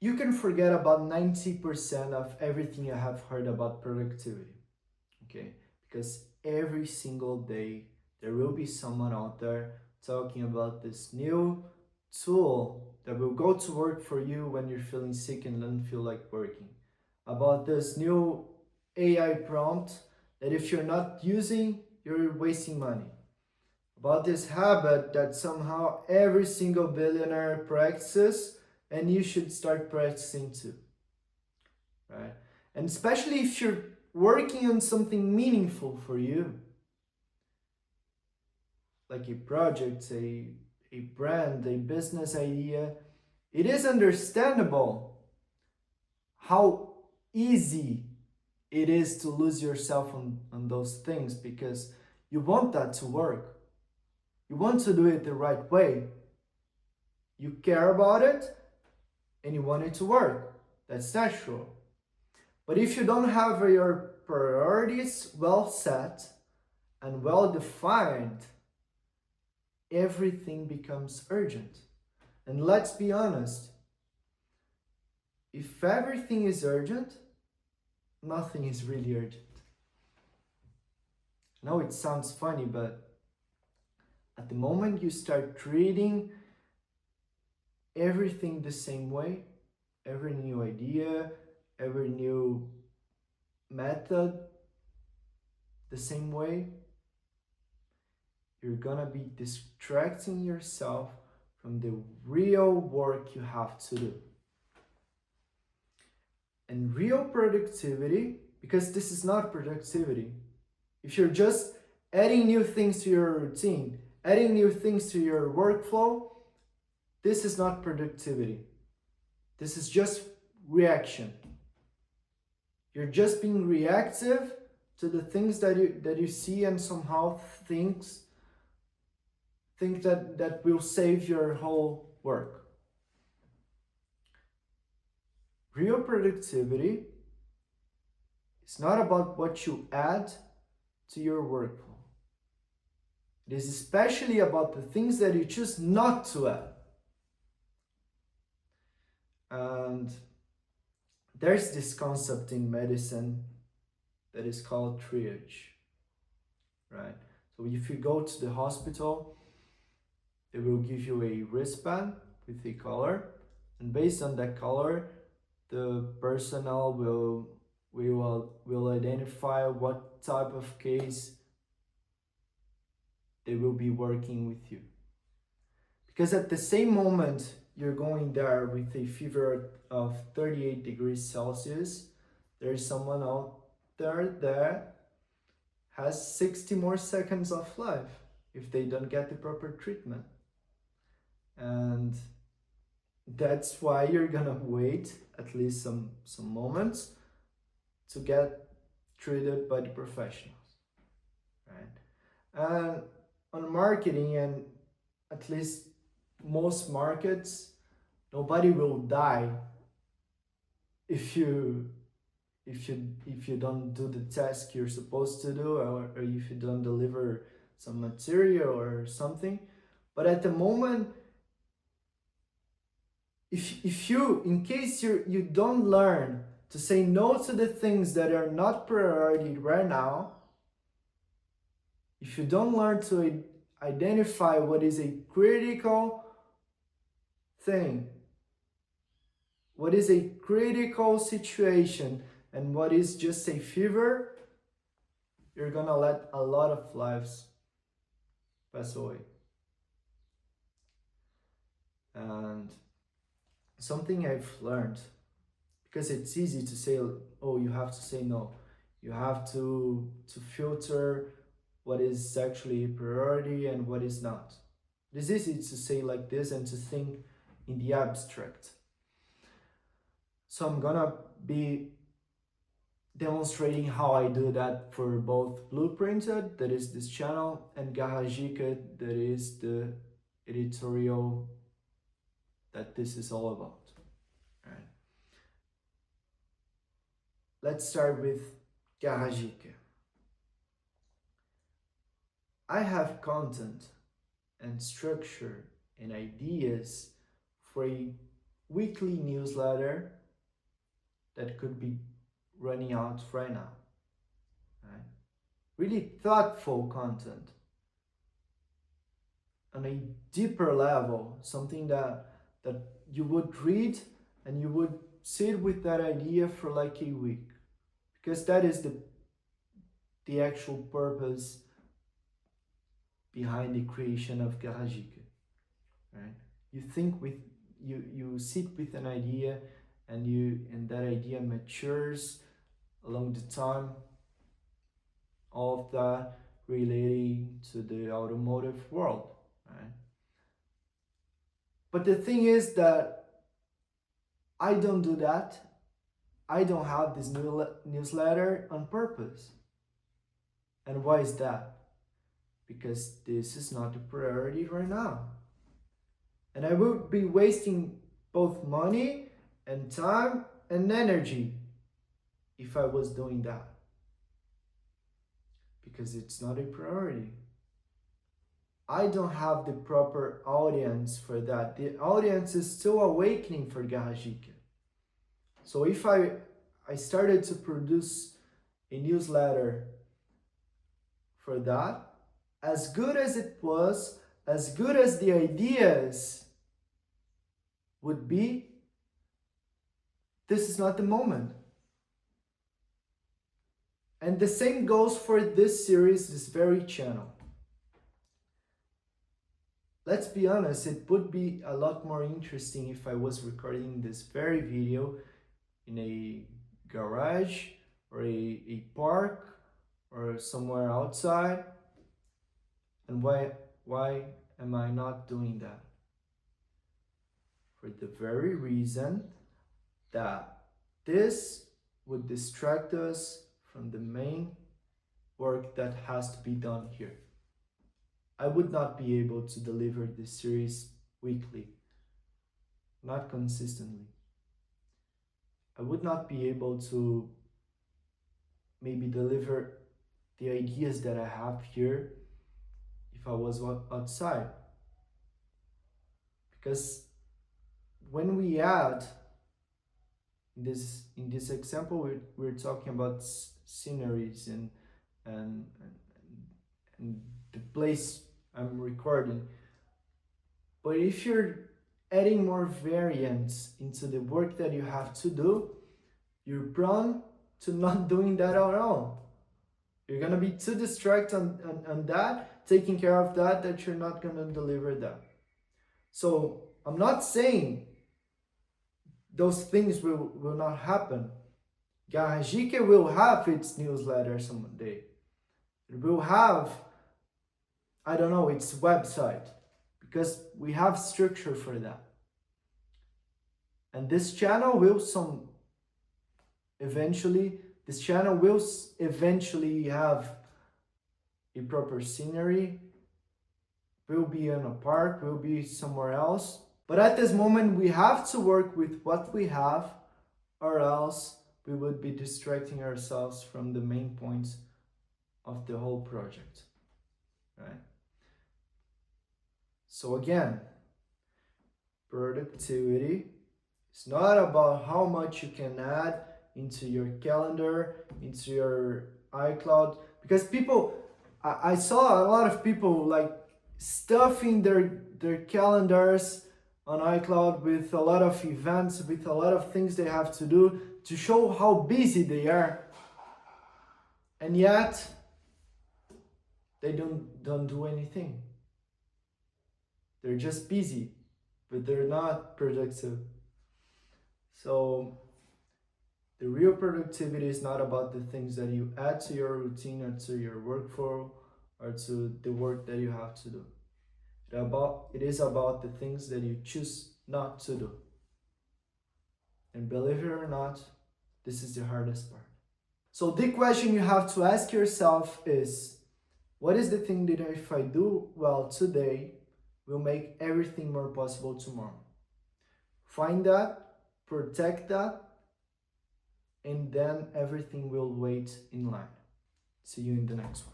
you can forget about 90% of everything you have heard about productivity, okay? Because every single day there will be someone out there talking about this new tool that will go to work for you when you're feeling sick and don't feel like working. About this new AI prompt that if you're not using, you're wasting money. About this habit that somehow every single billionaire practices and you should start practicing too, right? And especially if you're working on something meaningful for you, like a project, a brand, a business idea, it is understandable how easy it is to lose yourself on those things because you want that to work. You want to do it the right way. You care about it and you want it to work. That's natural. But if you don't have your priorities well set and well defined, everything becomes urgent. And let's be honest, if everything is urgent, nothing is really urgent. I know it sounds funny, but at the moment you start treating everything the same way, every new idea, every new method the same way, you're gonna be distracting yourself from the real work you have to do. And real productivity, because this is not productivity, if you're just adding new things to your routine, adding new things to your workflow, this is not productivity. This is just reaction. You're just being reactive to the things that you see and somehow think that will save your whole work. Real productivity is not about what you add to your workflow. It is especially about the things that you choose not to add. And there's this concept in medicine that is called triage, right? So if you go to the hospital, they will give you a wristband with a color, and based on that color, the personnel will identify what type of case they will be working with you. Because at the same moment you're going there with a fever of 38 degrees Celsius, there's someone out there that has 60 more seconds of life if they don't get the proper treatment. And that's why you're gonna wait at least some moments to get treated by the professionals, right? And on marketing, and at least most markets, nobody will die if you don't do the task you're supposed to do, or if you don't deliver some material or something. But at the moment, if you, in case you don't learn to say no to the things that are not priority right now, if you don't learn to identify what is a critical thing, what is a critical situation, and what is just a fever, you're gonna let a lot of lives pass away. And something I've learned, because it's easy to say, oh, you have to say no. You have to filter what is actually a priority and what is not. It's easy to say like this and to think in the abstract. So I'm gonna be demonstrating how I do that for both Blueprinted, that is this channel, and GARAGIQUE, that is the editorial that this is all about. Right. Let's start with GARAGIQUE. I have content and structure and ideas for a weekly newsletter that could be running out right now. Right? Really thoughtful content on a deeper level, something that you would read and you would sit with that idea for like a week, because that is the actual purpose behind the creation of GARAGIQUE. Right? You think with you sit with an idea, and that idea matures along the time, all of that relating to the automotive world. Right? But the thing is that I don't do that. I don't have this newsletter on purpose. And why is that? Because this is not a priority right now. And I would be wasting both money and time and energy if I was doing that. Because it's not a priority. I don't have the proper audience for that. The audience is still awakening for GARAGIQUE. So if I started to produce a newsletter for that, as good as it was, as good as the ideas would be, this is not the moment. And the same goes for this series, this very channel. Let's be honest, it would be a lot more interesting if I was recording this very video in a garage or a park or somewhere outside. And why am I not doing that? For the very reason that this would distract us from the main work that has to be done here. I would not be able to deliver this series weekly, not consistently. I would not be able to maybe deliver the ideas that I have here if I was outside. Because when we add, in this example, we're talking about sceneries and the place I'm recording. But if you're adding more variants into the work that you have to do, you're prone to not doing that at all. You're gonna be too distracted on that, taking care of that you're not gonna deliver that. So I'm not saying those things will not happen. GARAGIQUE will have its newsletter someday. It will have, I don't know, its website, because we have structure for that. And this channel will eventually have a proper scenery, will be in a park, will be somewhere else. But at this moment, we have to work with what we have, or else we would be distracting ourselves from the main points of the whole project, right? So again, productivity is not about how much you can add into your calendar, into your iCloud, because I saw a lot of people like stuffing their calendars on iCloud with a lot of events, with a lot of things they have to do to show how busy they are. And yet, they don't do anything. They're just busy, but they're not productive. So the real productivity is not about the things that you add to your routine or to your workflow or to the work that you have to do. It is about the things that you choose not to do. And believe it or not, this is the hardest part. So the question you have to ask yourself is, what is the thing that if I do well today will make everything more possible tomorrow? Find that, protect that, and then everything will wait in line. See you in the next one.